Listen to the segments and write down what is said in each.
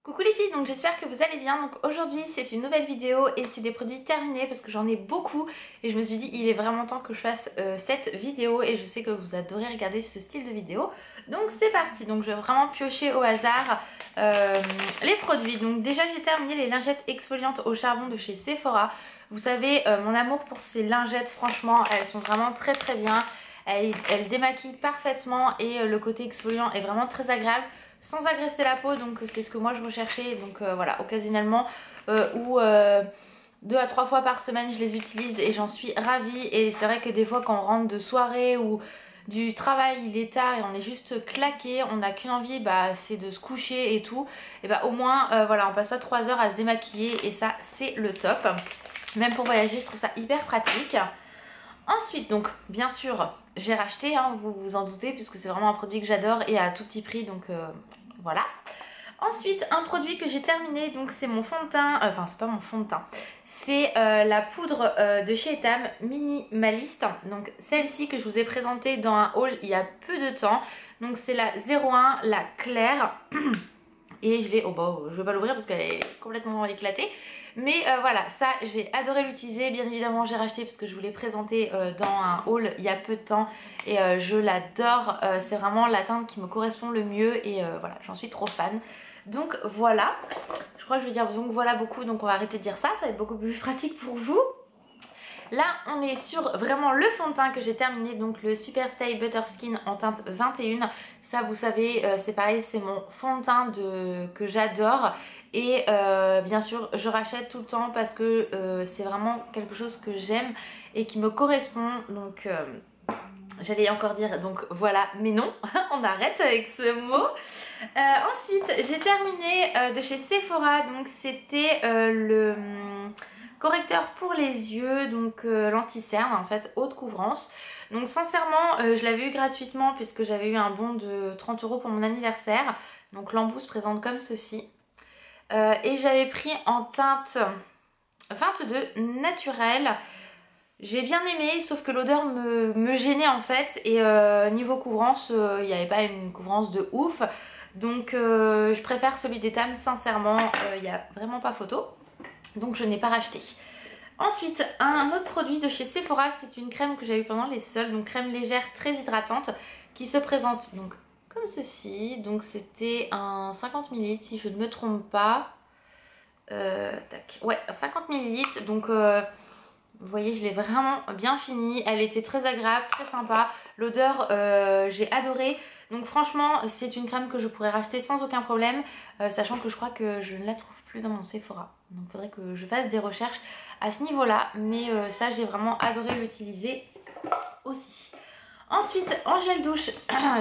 Coucou les filles, donc j'espère que vous allez bien. Donc aujourd'hui c'est une nouvelle vidéo et c'est des produits terminés parce que j'en ai beaucoup et je me suis dit il est vraiment temps que je fasse cette vidéo et je sais que vous adorez regarder ce style de vidéo. Donc c'est parti, donc je vais vraiment piocher au hasard les produits. Donc déjà j'ai terminé les lingettes exfoliantes au charbon de chez Sephora. Vous savez mon amour pour ces lingettes, franchement elles sont vraiment très bien. Elles démaquillent parfaitement et le côté exfoliant est vraiment très agréable sans agresser la peau, donc c'est ce que moi je recherchais. Donc voilà, occasionnellement ou 2 à 3 fois par semaine je les utilise et j'en suis ravie. Et c'est vrai que des fois quand on rentre de soirée ou du travail, il est tard et on est juste claqué, on n'a qu'une envie, c'est de se coucher et tout, et au moins voilà, on passe pas 3 heures à se démaquiller et ça c'est le top. Même pour voyager je trouve ça hyper pratique. Ensuite, donc bien sûr j'ai racheté, vous vous en doutez, puisque c'est vraiment un produit que j'adore et à tout petit prix, donc voilà. Ensuite, un produit que j'ai terminé, donc c'est mon fond de teint, enfin c'est pas mon fond de teint, c'est la poudre de chez Etam Minimaliste. Donc celle-ci que je vous ai présentée dans un haul il y a peu de temps. Donc c'est la 01, la claire. Et je l'ai, je vais pas l'ouvrir parce qu'elle est complètement éclatée. Mais voilà, ça j'ai adoré l'utiliser. Bien évidemment j'ai racheté parce que je vous l'ai présenté dans un haul il y a peu de temps. Et je l'adore, c'est vraiment la teinte qui me correspond le mieux. Et voilà, j'en suis trop fan. Donc voilà, je crois que je vais dire donc voilà beaucoup. Donc on va arrêter de dire ça, ça va être beaucoup plus pratique pour vous. Là on est sur vraiment le fond de teint que j'ai terminé, donc le Super Stay Butter Skin en teinte 21. Ça vous savez c'est pareil, c'est mon fond de teint que j'adore. Et bien sûr je rachète tout le temps parce que c'est vraiment quelque chose que j'aime et qui me correspond. Donc j'allais encore dire donc voilà, mais non, on arrête avec ce mot. Ensuite j'ai terminé de chez Sephora, donc c'était le correcteur pour les yeux, donc l'anti-cerne en fait, haute couvrance. Donc sincèrement je l'avais eu gratuitement puisque j'avais eu un bon de 30 € pour mon anniversaire. Donc l'embout se présente comme ceci. Et j'avais pris en teinte 22 naturelle. J'ai bien aimé, sauf que l'odeur me gênait en fait. Et niveau couvrance, il n'y avait pas une couvrance de ouf. Donc je préfère celui d'Etam, sincèrement, il n'y a vraiment pas photo. Donc je n'ai pas racheté. Ensuite, un autre produit de chez Sephora, c'est une crème que j'ai eu pendant les soldes. Donc crème légère, très hydratante, qui se présente donc comme ceci. Donc c'était un 50 ml si je ne me trompe pas. Tac. Ouais, 50 ml. Donc vous voyez, je l'ai vraiment bien fini. Elle était très agréable, très sympa. L'odeur, j'ai adoré. Donc franchement, c'est une crème que je pourrais racheter sans aucun problème. Sachant que je crois que je ne la trouve plus dans mon Sephora. Donc il faudrait que je fasse des recherches à ce niveau-là. Mais ça, j'ai vraiment adoré l'utiliser aussi. Ensuite, en gel douche,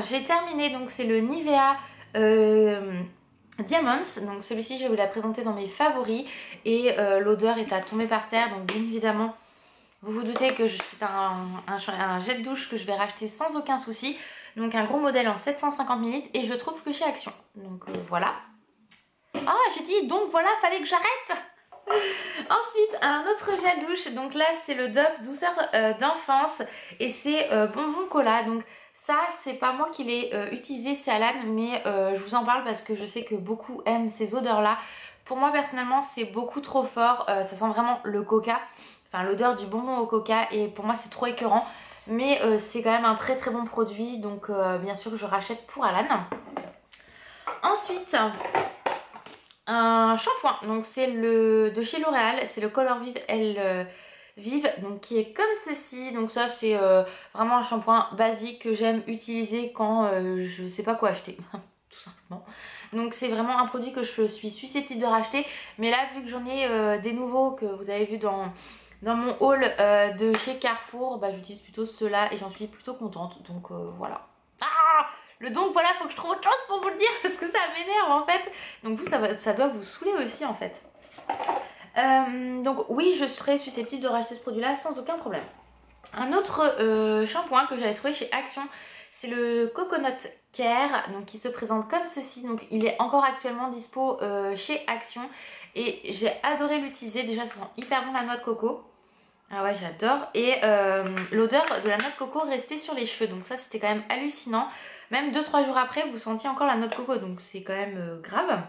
j'ai terminé. Donc c'est le Nivea Diamonds. Donc celui-ci, je vais vous la présenter dans mes favoris. Et l'odeur est à tomber par terre. Donc bien évidemment, vous vous doutez que c'est un gel douche que je vais racheter sans aucun souci. Donc un gros modèle en 750 ml et je trouve que chez Action. Donc voilà. Ah, j'ai dit donc voilà, fallait que j'arrête. Ensuite, un autre gel douche. Donc là, c'est le Dove douceur d'enfance et c'est bonbon cola. Donc ça, c'est pas moi qui l'ai utilisé, c'est Alan, mais je vous en parle parce que je sais que beaucoup aiment ces odeurs-là. Pour moi, personnellement, c'est beaucoup trop fort. Ça sent vraiment le coca. Enfin, l'odeur du bonbon au coca, et pour moi c'est trop écœurant. Mais c'est quand même un très bon produit, donc bien sûr je rachète pour Alan. Ensuite, un shampoing, donc c'est le de chez L'Oréal, c'est le Color Vive Elle Vive, donc qui est comme ceci. Donc ça c'est vraiment un shampoing basique que j'aime utiliser quand je sais pas quoi acheter, tout simplement. Donc c'est vraiment un produit que je suis susceptible de racheter. Mais là, vu que j'en ai des nouveaux que vous avez vu dans mon haul de chez Carrefour, j'utilise plutôt ceux-là et j'en suis plutôt contente. Donc voilà. Ah, le donc voilà, faut que je trouve autre chose pour vous le dire parce que ça m'énerve en fait. Donc vous, ça doit vous saouler aussi en fait. Donc oui, je serais susceptible de racheter ce produit-là sans aucun problème. Un autre shampoing que j'avais trouvé chez Action, c'est le Coconut Care, donc qui se présente comme ceci. Donc il est encore actuellement dispo chez Action et j'ai adoré l'utiliser. Déjà ça sent hyper bon la noix de coco. Ah ouais, j'adore. Et l'odeur de la noix de coco restait sur les cheveux, donc ça c'était quand même hallucinant. Même 2-3 jours après vous sentiez encore la noix de coco, donc c'est quand même grave.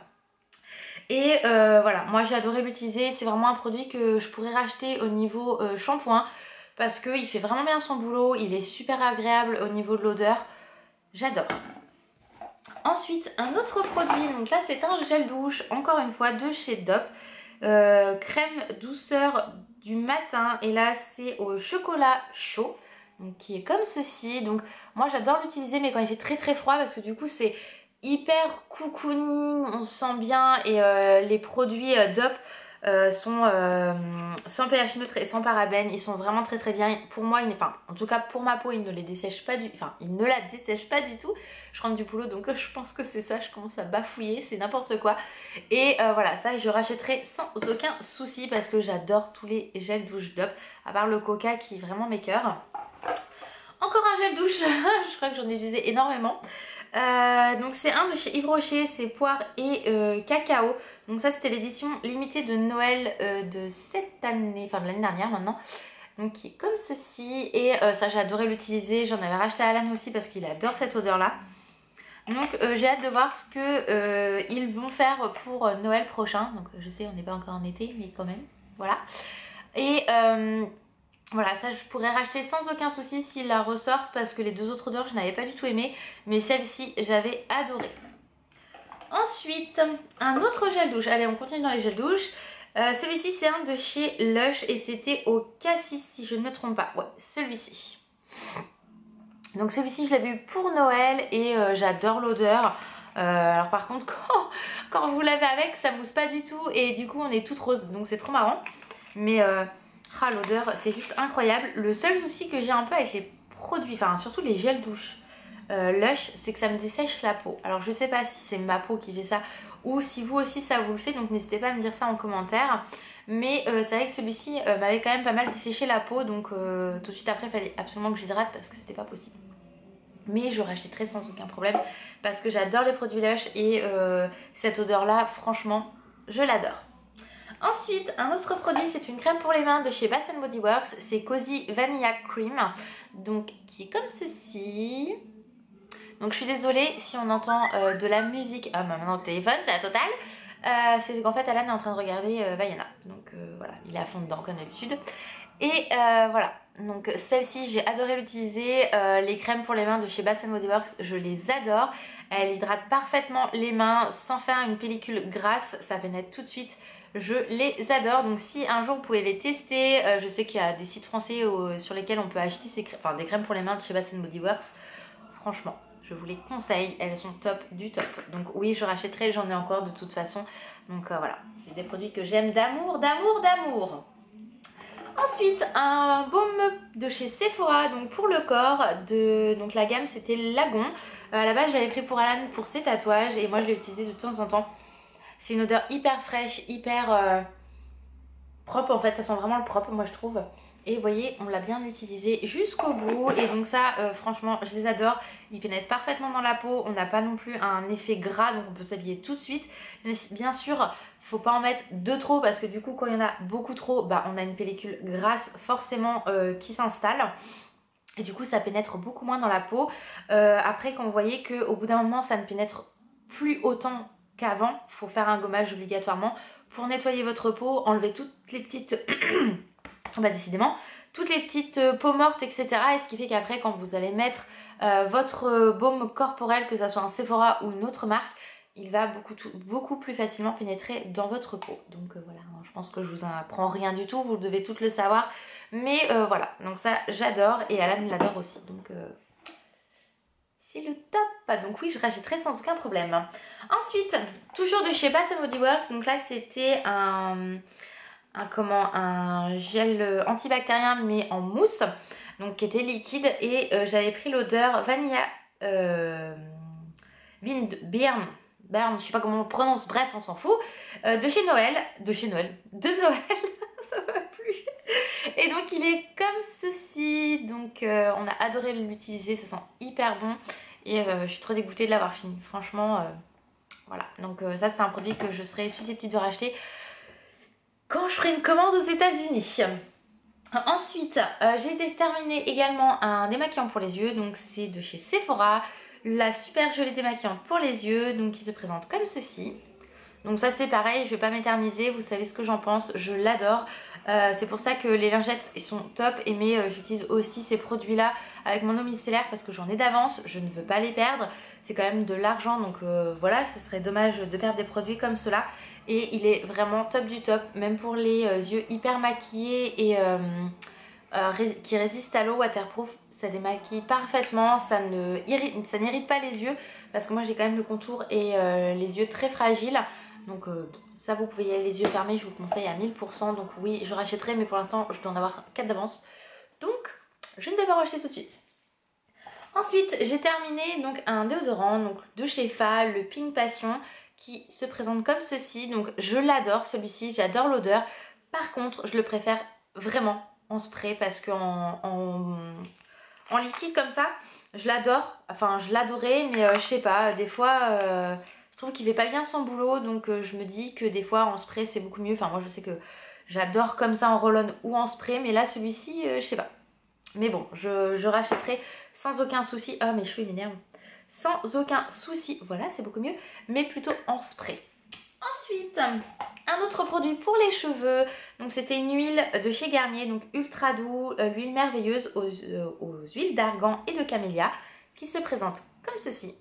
Et voilà, moi j'ai adoré l'utiliser, c'est vraiment un produit que je pourrais racheter au niveau shampoing parce qu'il fait vraiment bien son boulot, il est super agréable au niveau de l'odeur, j'adore. Ensuite, un autre produit, donc là c'est un gel douche, encore une fois de chez Dove, crème douceur du matin, et là c'est au chocolat chaud, donc qui est comme ceci. Donc moi j'adore l'utiliser, mais quand il fait très très froid, parce que du coup c'est hyper cocooning, on se sent bien, et les produits Dove sont sans pH neutre et sans parabènes, ils sont vraiment très très bien. Pour moi, enfin en tout cas pour ma peau, ils ne les dessèchent pas ils ne la dessèchent pas du tout. Je rentre du boulot, donc je pense que c'est ça, je commence à bafouiller, c'est n'importe quoi. Et voilà, ça je rachèterai sans aucun souci parce que j'adore tous les gels douche Dove, à part le Coca qui est vraiment mes cœurs. Encore un gel douche, je crois que j'en ai utilisé énormément. Donc c'est un de chez Yves Rocher, c'est poire et cacao. Donc ça c'était l'édition limitée de Noël de cette année, enfin de l'année dernière maintenant. Donc qui est comme ceci, et ça j'ai adoré l'utiliser, j'en avais racheté à Alan aussi parce qu'il adore cette odeur là. Donc j'ai hâte de voir ce que ils vont faire pour Noël prochain. Donc je sais on n'est pas encore en été, mais quand même, voilà. Et voilà, ça je pourrais racheter sans aucun souci s'ils la ressortent, parce que les deux autres odeurs je n'avais pas du tout aimé, mais celle-ci j'avais adoré. Ensuite, un autre gel douche. Allez, on continue dans les gels douche. Celui-ci c'est un de chez Lush et c'était au cassis si je ne me trompe pas. Ouais, celui-ci. Donc celui-ci je l'avais eu pour Noël et j'adore l'odeur. Alors par contre quand vous l'avez avec, ça mousse pas du tout et du coup on est toute rose, donc c'est trop marrant. Mais l'odeur c'est juste incroyable. Le seul souci que j'ai un peu avec les produits, enfin surtout les gels douche Lush, c'est que ça me dessèche la peau. Alors je sais pas si c'est ma peau qui fait ça ou si vous aussi ça vous le fait, donc n'hésitez pas à me dire ça en commentaire. Mais c'est vrai que celui-ci m'avait quand même pas mal desséché la peau, donc tout de suite après il fallait absolument que j'hydrate parce que c'était pas possible. Mais je rachèterai sans aucun problème parce que j'adore les produits Lush et cette odeur là franchement je l'adore. Ensuite, un autre produit, c'est une crème pour les mains de chez Bath & Body Works, c'est Cozy Vanilla Cream, donc qui est comme ceci. Donc je suis désolée si on entend de la musique, ah bah maintenant le téléphone c'est la totale, c'est qu'en fait Alan est en train de regarder Vaiana, donc voilà, il est à fond dedans comme d'habitude. Et voilà, donc celle-ci j'ai adoré l'utiliser, les crèmes pour les mains de chez Bath & Body Works, je les adore. Elle hydrate parfaitement les mains sans faire une pellicule grasse, ça pénètre tout de suite. Je les adore, donc si un jour vous pouvez les tester, je sais qu'il y a des sites français sur lesquels on peut acheter des crèmes pour les mains de chez Bath & Body Works. Franchement, je vous les conseille, elles sont top du top. Donc oui, je rachèterai, j'en ai encore de toute façon. Donc voilà, c'est des produits que j'aime d'amour, d'amour, d'amour. Ensuite, un baume de chez Sephora, donc pour le corps, donc la gamme c'était Lagon. À la base, je l'avais pris pour Alan pour ses tatouages et moi je l'ai utilisé de temps en temps. C'est une odeur hyper fraîche, hyper propre en fait, ça sent vraiment le propre moi je trouve. Et vous voyez, on l'a bien utilisé jusqu'au bout et donc ça franchement je les adore. Ils pénètrent parfaitement dans la peau, on n'a pas non plus un effet gras donc on peut s'habiller tout de suite. Mais bien sûr, faut pas en mettre de trop parce que du coup quand il y en a beaucoup trop, bah, on a une pellicule grasse forcément qui s'installe. Et du coup ça pénètre beaucoup moins dans la peau. Après quand vous voyez qu'au bout d'un moment ça ne pénètre plus autant qu'avant, il faut faire un gommage obligatoirement pour nettoyer votre peau, enlever toutes les petites bah décidément toutes les petites peaux mortes etc. Et ce qui fait qu'après quand vous allez mettre votre baume corporel, que ce soit un Sephora ou une autre marque, il va beaucoup plus facilement pénétrer dans votre peau. Donc voilà, je pense que je vous apprends rien du tout, vous devez toutes le savoir. Mais voilà, donc ça j'adore et Alan l'adore aussi. Donc c'est le top. Donc oui, je rachèterai sans aucun problème. Ensuite, toujours de chez Bath & Body Works. Donc là c'était un gel antibactérien mais en mousse, donc qui était liquide, et j'avais pris l'odeur vanilla Bern, je sais pas comment on prononce, bref on s'en fout, de Noël, ça va plus. Et donc il est comme ceci, donc on a adoré l'utiliser, ça sent hyper bon et je suis trop dégoûtée de l'avoir fini, franchement voilà. Donc ça c'est un produit que je serais susceptible de racheter quand je ferai une commande aux États-Unis. Ensuite, j'ai déterminé également un démaquillant pour les yeux, donc c'est de chez Sephora, la super gelée démaquillante pour les yeux, donc qui se présente comme ceci. Donc ça c'est pareil, je vais pas m'éterniser, vous savez ce que j'en pense, je l'adore. C'est pour ça que les lingettes ils sont top, mais j'utilise aussi ces produits là avec mon eau micellaire parce que j'en ai d'avance, je ne veux pas les perdre. C'est quand même de l'argent, donc voilà, ce serait dommage de perdre des produits comme cela. Et il est vraiment top du top, même pour les yeux hyper maquillés et qui résistent à l'eau, waterproof. Ça démaquille parfaitement, ça n'irrite pas les yeux parce que moi j'ai quand même le contour et les yeux très fragiles. Donc ça vous pouvez y aller les yeux fermés, je vous conseille à 1000%. Donc oui, je rachèterai, mais pour l'instant je dois en avoir 4 d'avance. Donc je ne vais pas racheter tout de suite. Ensuite j'ai terminé donc un déodorant donc de chez Fa, le Pink Passion, qui se présente comme ceci. Donc je l'adore celui-ci, j'adore l'odeur. Par contre je le préfère vraiment en spray parce qu'en en liquide comme ça je l'adore. Enfin je l'adorais, mais je sais pas, des fois je trouve qu'il fait pas bien son boulot. Donc je me dis que des fois en spray c'est beaucoup mieux. Enfin moi je sais que j'adore comme ça en roll-on ou en spray, mais là celui-ci je sais pas. Mais bon, je rachèterai sans aucun souci. Oh mes cheveux m'énervent. Sans aucun souci, voilà c'est beaucoup mieux, mais plutôt en spray. Ensuite, un autre produit pour les cheveux, donc c'était une huile de chez Garnier, donc ultra doux, l'huile merveilleuse aux huiles d'argan et de camélia, qui se présente comme ceci.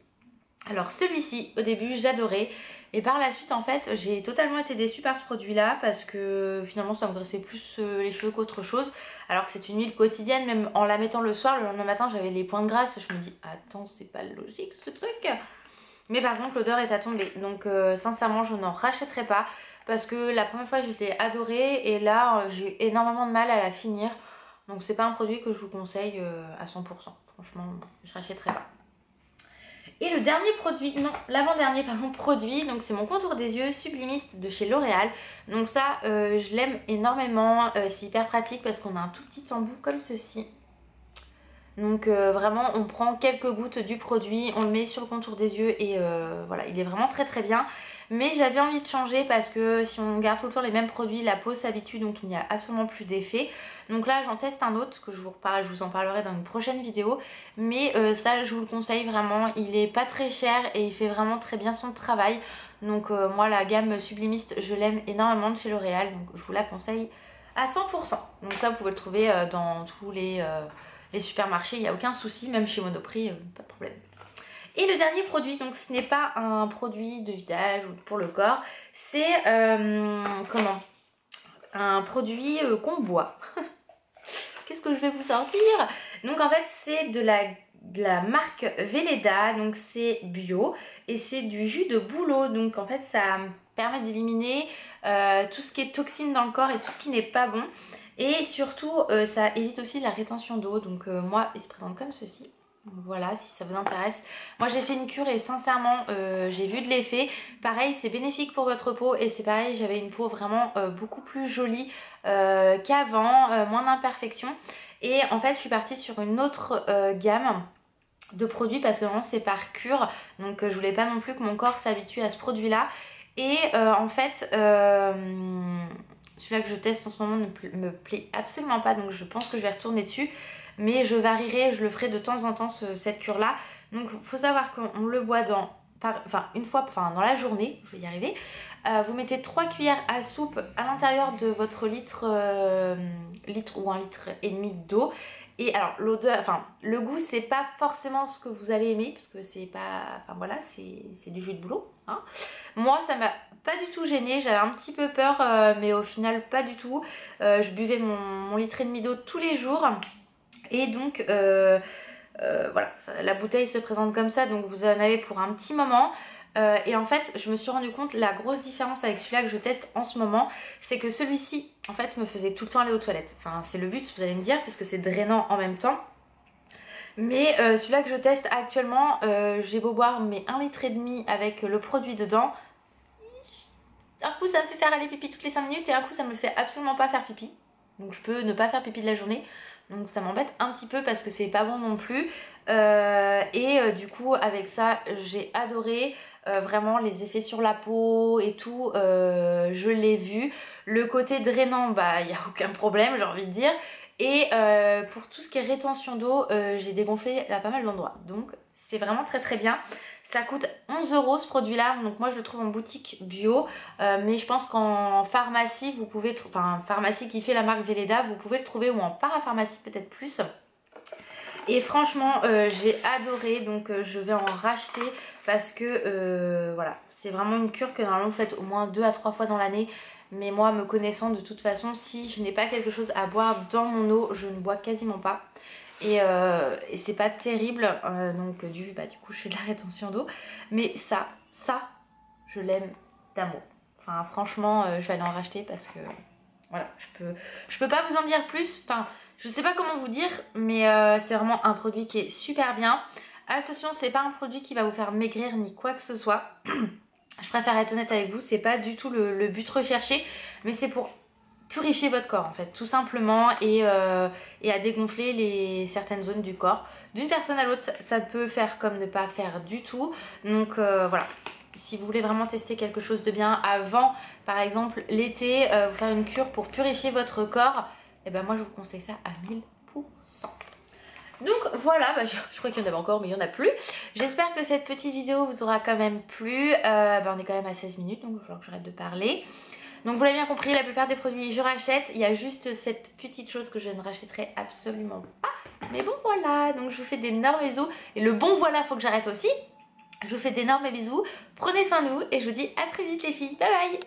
Alors celui-ci, au début j'adorais, et par la suite en fait j'ai totalement été déçue par ce produit là parce que finalement ça me graissait plus les cheveux qu'autre chose. Alors que c'est une huile quotidienne, même en la mettant le soir, le lendemain matin j'avais les points de grâce. Je me dis attends c'est pas logique ce truc. Mais par contre l'odeur est à tomber, donc sincèrement je n'en rachèterai pas. Parce que la première fois j'étais adorée et là j'ai eu énormément de mal à la finir. Donc c'est pas un produit que je vous conseille à 100%. Franchement je rachèterai pas. Et le dernier produit, non l'avant-dernier pardon produit, donc c'est mon contour des yeux sublimiste de chez L'Oréal. Donc ça je l'aime énormément, c'est hyper pratique parce qu'on a un tout petit embout comme ceci. Donc vraiment on prend quelques gouttes du produit, on le met sur le contour des yeux et voilà il est vraiment très très bien. Mais j'avais envie de changer parce que si on garde tout le temps les mêmes produits, la peau s'habitue, donc il n'y a absolument plus d'effet. Donc là j'en teste un autre que je vous en parlerai dans une prochaine vidéo. Mais ça je vous le conseille vraiment, il est pas très cher et il fait vraiment très bien son travail. Donc moi la gamme sublimiste je l'aime énormément de chez L'Oréal, donc je vous la conseille à 100%. Donc ça vous pouvez le trouver dans tous les supermarchés, il n'y a aucun souci, même chez Monoprix, pas de problème. Et le dernier produit, donc ce n'est pas un produit de visage ou pour le corps, c'est comment, un produit qu'on boit. Qu'est-ce que je vais vous sortir? Donc en fait c'est de la marque Velleda, donc c'est bio et c'est du jus de bouleau. Donc en fait ça permet d'éliminer tout ce qui est toxine dans le corps et tout ce qui n'est pas bon. Et surtout ça évite aussi la rétention d'eau. Donc moi il se présente comme ceci. Voilà si ça vous intéresse. Moi j'ai fait une cure et sincèrement j'ai vu de l'effet. Pareil c'est bénéfique pour votre peau et c'est pareil j'avais une peau vraiment beaucoup plus jolie qu'avant, moins d'imperfections. Et en fait je suis partie sur une autre gamme de produits parce que vraiment c'est par cure. Donc je voulais pas non plus que mon corps s'habitue à ce produit là. Et en fait celui-là que je teste en ce moment ne me plaît absolument pas, donc je pense que je vais retourner dessus. Mais je varierai, je le ferai de temps en temps cette cure là. Donc il faut savoir qu'on le boit une fois dans la journée, je vais y arriver. Vous mettez 3 cuillères à soupe à l'intérieur de votre litre ou 1,5 litre d'eau. Et alors l'odeur, le goût c'est pas forcément ce que vous allez aimer parce que c'est pas, voilà c'est du jus de bouleau. Hein. Moi ça m'a pas du tout gênée, j'avais un petit peu peur mais au final pas du tout. Je buvais mon 1,5 litre d'eau tous les jours. Et donc voilà, la bouteille se présente comme ça, donc vous en avez pour un petit moment. Et en fait je me suis rendu compte, la grosse différence avec celui-là que je teste en ce moment, c'est que celui-ci en fait me faisait tout le temps aller aux toilettes. Enfin c'est le but vous allez me dire, puisque c'est drainant en même temps. Mais celui-là que je teste actuellement, j'ai beau boire mes 1,5 litre avec le produit dedans. Un coup ça me fait faire aller pipi toutes les 5 minutes et un coup ça me fait absolument pas faire pipi. Donc je peux ne pas faire pipi de la journée. Donc ça m'embête un petit peu parce que c'est pas bon non plus. Du coup avec ça j'ai adoré. Vraiment les effets sur la peau et tout, je l'ai vu. Le côté drainant, bah il n'y a aucun problème j'ai envie de dire. Et pour tout ce qui est rétention d'eau, j'ai dégonflé à pas mal d'endroits. Donc c'est vraiment très très bien. Ça coûte 11 € ce produit là, donc moi je le trouve en boutique bio, mais je pense qu'en pharmacie vous pouvez, enfin pharmacie qui fait la marque Velleda, vous pouvez le trouver, ou en parapharmacie peut-être plus. Et franchement j'ai adoré, donc je vais en racheter parce que voilà, c'est vraiment une cure que normalement vous faites au moins 2 à 3 fois dans l'année. Mais moi, me connaissant, de toute façon, si je n'ai pas quelque chose à boire dans mon eau, je ne bois quasiment pas. Et c'est pas terrible, donc du coup je fais de la rétention d'eau. Mais ça, je l'aime d'amour. Enfin franchement, je vais aller en racheter parce que voilà, je peux pas vous en dire plus. Enfin, je sais pas comment vous dire, mais c'est vraiment un produit qui est super bien. Attention, c'est pas un produit qui va vous faire maigrir ni quoi que ce soit. Je préfère être honnête avec vous, c'est pas du tout le but recherché, mais c'est pour purifier votre corps en fait, tout simplement, et à dégonfler certaines zones du corps. D'une personne à l'autre, ça peut faire comme ne pas faire du tout. Donc voilà, si vous voulez vraiment tester quelque chose de bien avant, par exemple l'été, vous faire une cure pour purifier votre corps, et ben moi je vous conseille ça à 1000%. Donc voilà, je crois qu'il y en avait encore mais il n'y en a plus. J'espère que cette petite vidéo vous aura quand même plu. On est quand même à 16 minutes donc il va falloir que j'arrête de parler. Donc vous l'avez bien compris, la plupart des produits je rachète. Il y a juste cette petite chose que je ne rachèterai absolument pas. Mais bon voilà, donc je vous fais d'énormes bisous. Et le bon voilà, faut que j'arrête aussi. Je vous fais d'énormes bisous. Prenez soin de vous et je vous dis à très vite les filles. Bye bye.